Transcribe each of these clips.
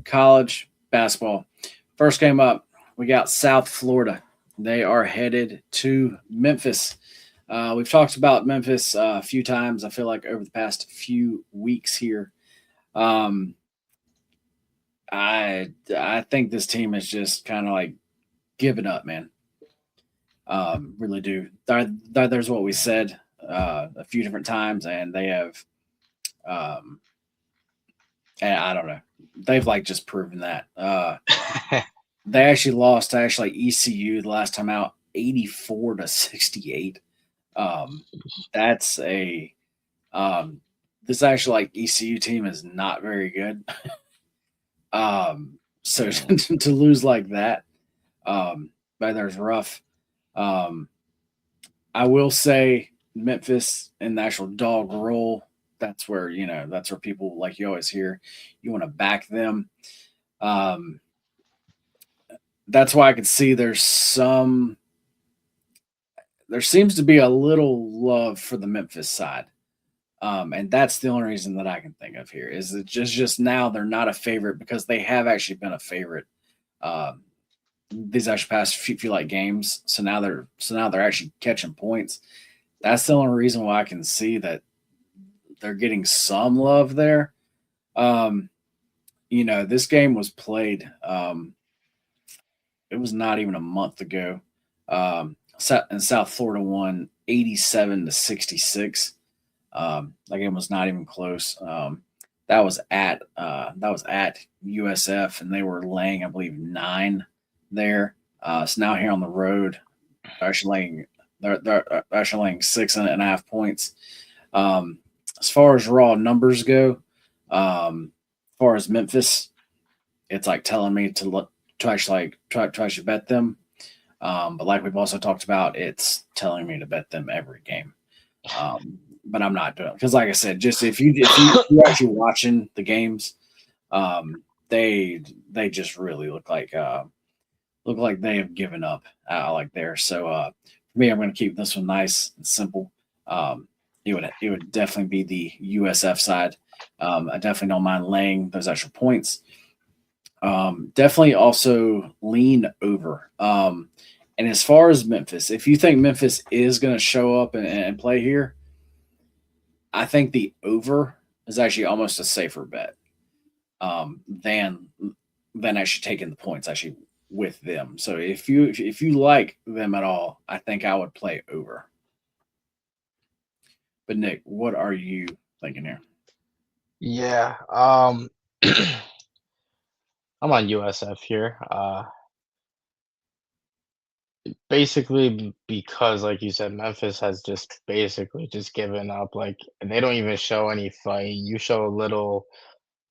College basketball. First game up, we got South Florida. They are headed to Memphis. We've talked about Memphis a few times. I feel like over the past few weeks here. Um, I think this team is just kind of like giving up, man. Really do. There's what we said a few different times, and they have. Um, and I don't know. They've like just proven that. They actually lost to actually ECU the last time out, 84-68. Um, that's a this actually like ECU team is not very good. So to lose like that, but there's rough. Um, I will say Memphis in the actual dog roll. That's where people like you always hear you want to back them. Um, that's why I could see there seems to be a little love for the Memphis side. And that's the only reason that I can think of here is it just now they're not a favorite because they have actually been a favorite um, these actually past few like games. So now they're actually catching points. That's the only reason why I can see that they're getting some love there. Um, this game was played. It was not even a month ago. And South Florida won 87-66. That game was not even close. That was at USF, and they were laying, I believe, 9 there. So now here on the road, they're actually laying they're actually laying 6.5 points. As far as raw numbers go, as far as Memphis, it's like telling me to actually like try to bet them. But like we've also talked about, it's telling me to bet them every game. But I'm not doing it because, like I said, just if you're actually watching the games, they just really look like they have given up like there. So for me, I'm going to keep this one nice and simple. It would definitely be the USF side. I definitely don't mind laying those extra points. Definitely also lean over. And as far as Memphis, if you think Memphis is going to show up and play here, I think the over is actually almost a safer bet than actually taking the points actually with them. So if you like them at all, I think I would play over. But Nick, what are you thinking here? Yeah, I'm on USF here. Basically because, like you said, Memphis has just basically just given up. Like they don't even show any fight. You show a little,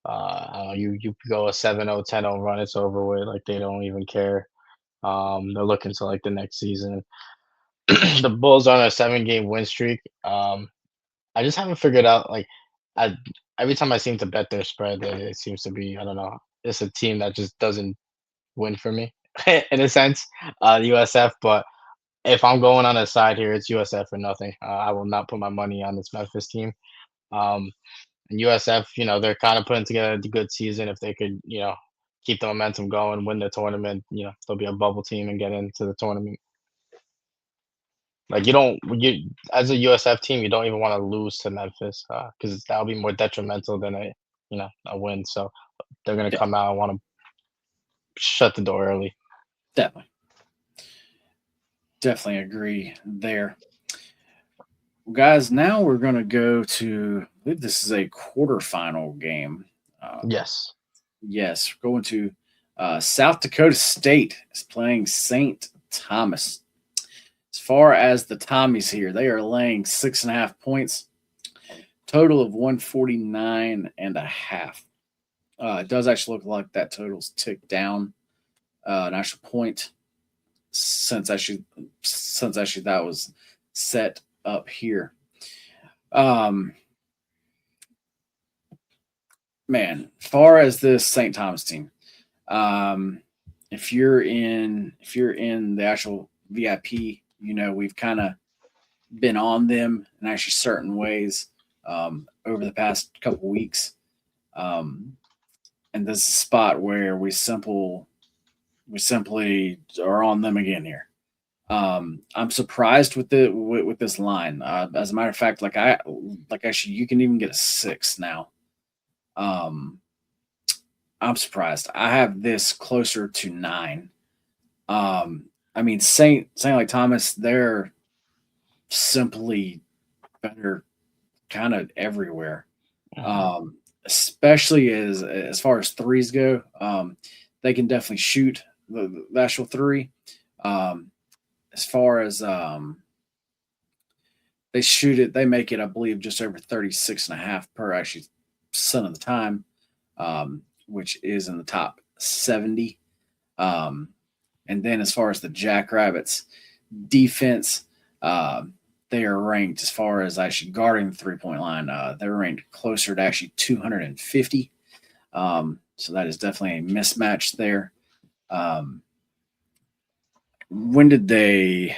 I don't know, you go a 7-0, 10-0 run, it's over with. Like they don't even care. They're looking to like the next season. The Bulls are on a 7-game win streak. I just haven't figured out like I every time I seem to bet their spread, it seems to be, I don't know. It's a team that just doesn't win for me in a sense, USF. But if I'm going on a side here, it's USF or nothing. I will not put my money on this Memphis team. Um, and USF, they're kind of putting together a good season. If they could, keep the momentum going, win the tournament, they'll be a bubble team and get into the tournament. Like you as a USF team, you don't even want to lose to Memphis because that'll be more detrimental than a win. So they're gonna Yeah, come out and want to shut the door early. definitely, definitely agree there. Well, guys, now we're going to go to, I believe this is a quarterfinal game. Um, Yes. yes, we're going to South Dakota State is playing St. Thomas. As far as the Tommies here, they are laying 6.5 points, total of 149.5. It does actually look like that total's ticked down an actual point since actually that was set up here. Um, man, far as this St. Thomas team, um, if you're in the actual VIP, we've kind of been on them in actually certain ways over the past couple weeks. Um, and this is a spot where we simply are on them again here. I'm surprised with with this line. As a matter of fact, like actually you can even get a 6 now. Um, I'm surprised. I have this closer to 9. I mean Saint like Thomas, they're simply better kind of everywhere. Mhm. Especially as far as threes go. They can definitely shoot the actual three. Um, as far as they shoot it, they make it, I believe, just over 36 and a half per actually percent of the time, which is in the top 70. Um, and then as far as the Jackrabbits defense, they are ranked as far as actually guarding the 3 point line. They're ranked closer to actually 250. So that is definitely a mismatch there. Um, when did they?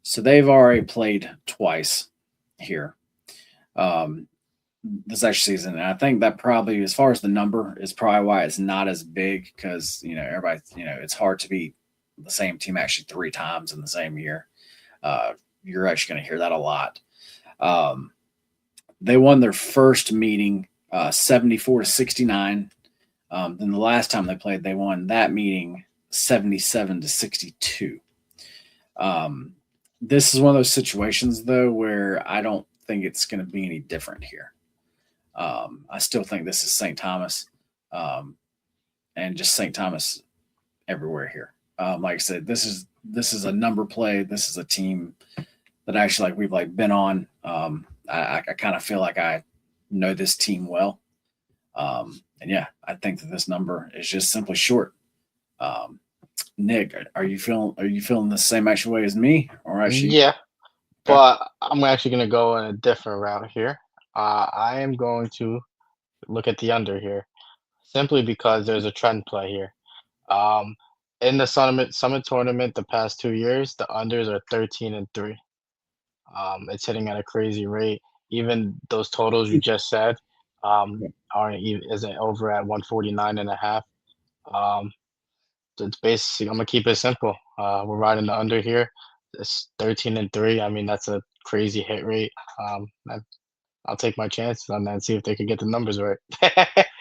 So they've already played twice here. Um, this actual season. And I think that probably, as far as the number, is probably why it's not as big because everybody, it's hard to beat the same team actually 3 times in the same year. Uh, you're actually going to hear that a lot. Um, they won their first meeting 74-69. Then the last time they played, they won that meeting 77-62. Um, this is one of those situations though where I don't think it's going to be any different here. I still think this is St. Thomas, um, and just St. Thomas everywhere here. Like I said, this is a number play. This is a team that actually like we've like been on. I kind of feel like I know this team well, and yeah, I think that this number is just simply short. Um, Nick, are you feeling the same actual way as me, or actually? Yeah, Okay. but I'm actually gonna go in a different route here. I am going to look at the under here, simply because there's a trend play here. Um, in the Summit tournament, the past 2 years, the unders are 13-3. It's hitting at a crazy rate. Even those totals you just said aren't even isn't over at 149 and a half. Um, so it's basically I'm gonna keep it simple. We're riding the under here. It's 13-3. I mean, that's a crazy hit rate. I'll take my chances on that and see if they can get the numbers right.